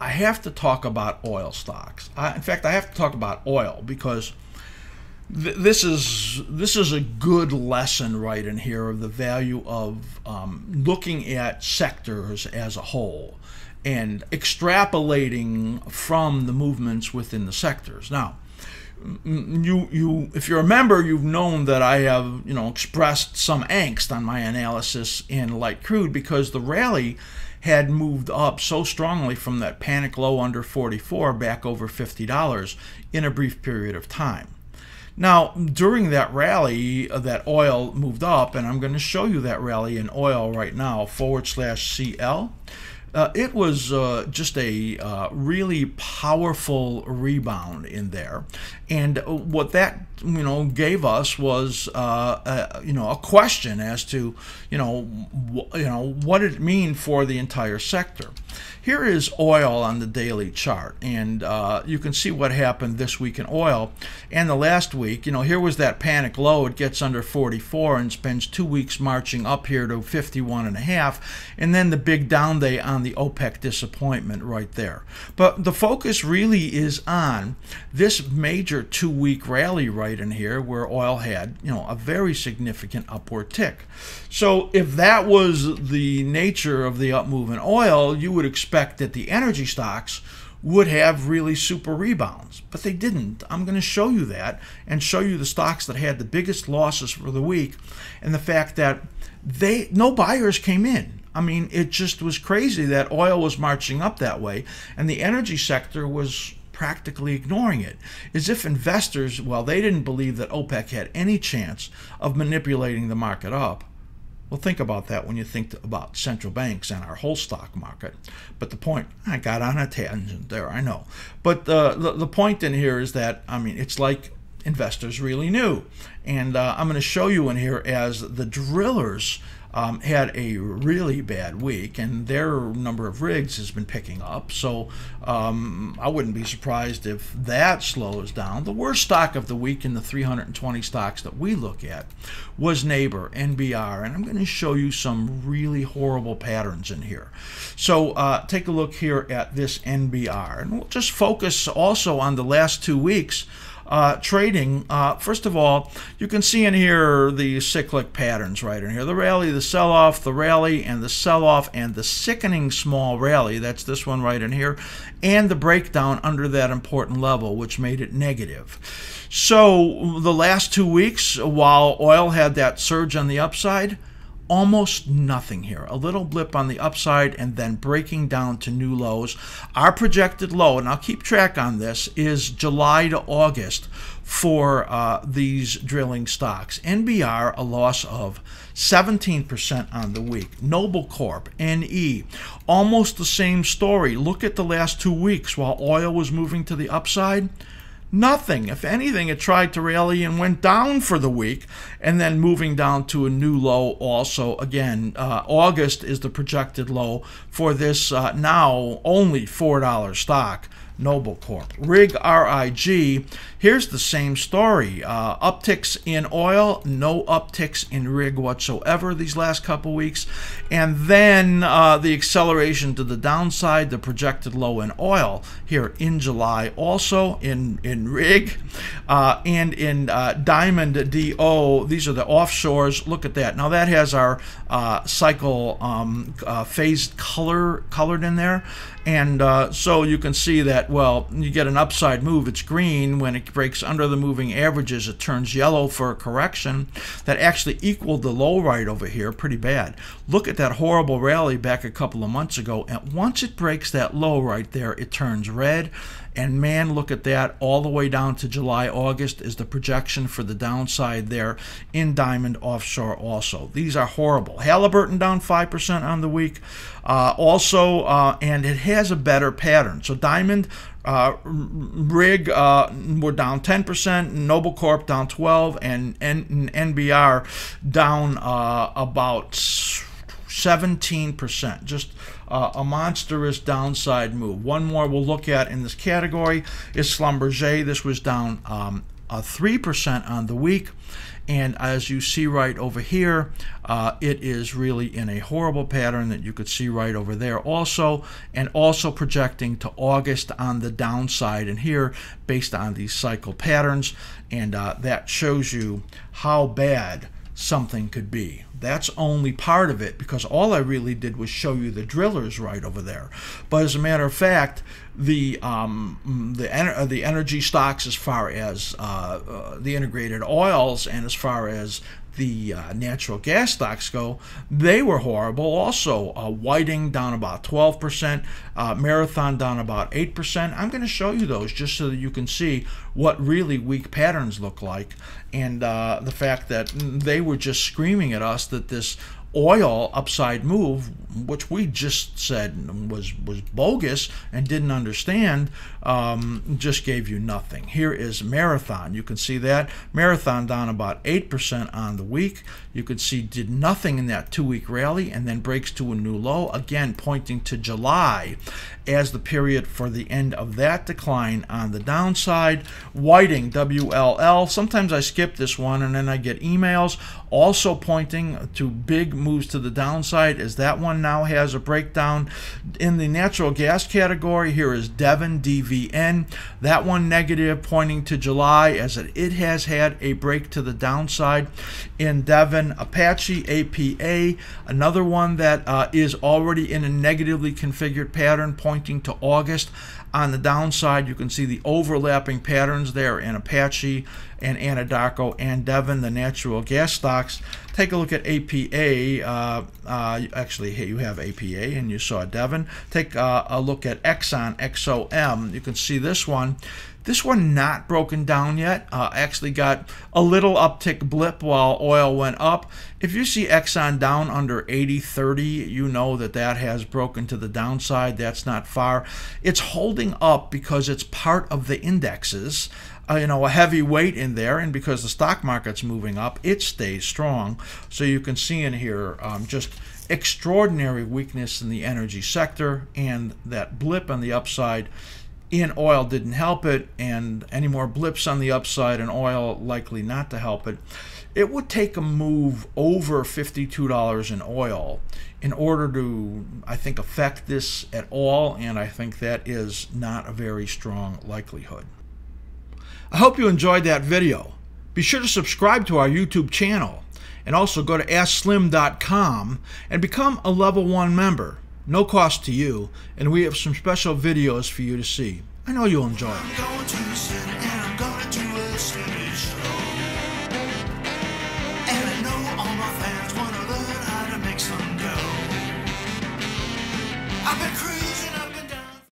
I have to talk about oil stocks. In fact, I have to talk about oil because this is a good lesson right in here of the value of looking at sectors as a whole and extrapolating from the movements within the sectors. Now, if you're a member, you've known that I have expressed some angst on my analysis in light crude because the rally had moved up so strongly from that panic low under 44 back over $50 in a brief period of time. Now, during that rally, that oil moved up, and I'm going to show you that rally in oil right now, /CL. It was just a really powerful rebound in there, and what that gave us was a question as to what it mean for the entire sector. Here is oil on the daily chart, and you can see what happened this week in oil and the last week. Here was that panic low. It gets under 44 and spends 2 weeks marching up here to 51.5, and then the big down day on the OPEC disappointment right there. But the focus really is on this major 2-week rally right in here where oil had a very significant upward tick. So if that was the nature of the up move in oil, you would expect that the energy stocks would have really super rebounds, but they didn't. I'm going to show you that and show you the stocks that had the biggest losses for the week and the fact that no buyers came in. I mean, it just was crazy that oil was marching up that way and the energy sector was practically ignoring it, as if investors, well, they didn't believe that OPEC had any chance of manipulating the market up. Well, think about that when you think about central banks and our whole stock market. But the point, I got on a tangent there, I know. But the point in here is that, I mean, it's like investors really knew. And I'm going to show you in here as the drillers had a really bad week, and their number of rigs has been picking up. So I wouldn't be surprised if that slows down. The worst stock of the week in the 320 stocks that we look at was Neighbor, NBR, and I'm going to show you some really horrible patterns in here. So take a look here at this NBR, and we'll just focus also on the last 2 weeks. Trading, first of all, you can see in here the cyclic patterns right in here. The rally, the sell-off, the rally, and the sell-off, and the sickening small rally, that's this one right in here, and the breakdown under that important level, which made it negative. So the last 2 weeks, while oil had that surge on the upside, almost nothing here. A little blip on the upside and then breaking down to new lows. Our projected low, and I'll keep track on this, is July to August for these drilling stocks. NBR, a loss of 17% on the week. Noble Corp, NE, almost the same story. Look at the last 2 weeks while oil was moving to the upside. Nothing. If anything, it tried to rally and went down for the week, and then moving down to a new low also. Again, August is the projected low for this now only $4 stock, Noble Corp. Rig, RIG, here's the same story. Upticks in oil, no upticks in rig whatsoever these last couple weeks. And then the acceleration to the downside, the projected low in oil here in July, also in rig and in Diamond DO. These are the offshores. Look at that. Now that has our cycle phased colored in there. And so you can see that, well, you get an upside move, it's green. When it breaks under the moving averages, it turns yellow for a correction that actually equaled the low right over here pretty bad. Look at that horrible rally back a couple of months ago, and once it breaks that low right there, it turns red. And man, look at that, all the way down to July, August is the projection for the downside there in Diamond Offshore also. These are horrible. Halliburton down 5% on the week also, and it has a better pattern. So Diamond, Rig were down 10%, Noble Corp down 12%, and NBR down about 17%. Just a monstrous downside move. One more we'll look at in this category is Schlumberger. This was down 3% on the week. And as you see right over here, it is really in a horrible pattern that you could see right over there also, and also projecting to August on the downside and here based on these cycle patterns. And that shows you how bad something could be. That's only part of it, because all I really did was show you the drillers right over there. But as a matter of fact, the energy stocks, as far as the integrated oils, and as far as the natural gas stocks go, they were horrible also. Whiting down about 12%, Marathon down about 8%. I'm going to show you those just so that you can see what really weak patterns look like, and the fact that they were just screaming at us that this oil upside move, which we just said was bogus and didn't understand, just gave you nothing. Here is Marathon. You can see that Marathon down about 8% on the week. You can see did nothing in that 2-week rally and then breaks to a new low, again pointing to July as the period for the end of that decline on the downside. Whiting, WLL, sometimes I skip this one and then I get emails also pointing to big moves to the downside, as that one now has a breakdown. In the natural gas category, here is Devon, DVN, that one negative pointing to July, as it has had a break to the downside. In Devon, Apache, APA, another one that is already in a negatively configured pattern pointing to August. On the downside, you can see the overlapping patterns there in Apache and Anadarko and Devon, the natural gas stocks. Take a look at APA. Actually, here you have APA and you saw Devon. Take a look at Exxon, XOM. You can see this one. This one not broken down yet. Actually got a little uptick blip while oil went up. If you see Exxon down under 80.30, you know that that has broken to the downside. That's not far. It's holding up because it's part of the indexes. A heavy weight in there, and because the stock market's moving up, it stays strong. So you can see in here just extraordinary weakness in the energy sector, and that blip on the upside in oil didn't help it, and any more blips on the upside in oil likely not to help it. It would take a move over $52 in oil in order to, I think, affect this at all, and I think that is not a very strong likelihood. I hope you enjoyed that video. Be sure to subscribe to our YouTube channel, and also go to askSlim.com and become a level 1 member. No cost to you, and we have some special videos for you to see. I know you'll enjoy it. I'm going to the city and I'm going to a city show. And I know all my fans want to learn how to make some dough. I've been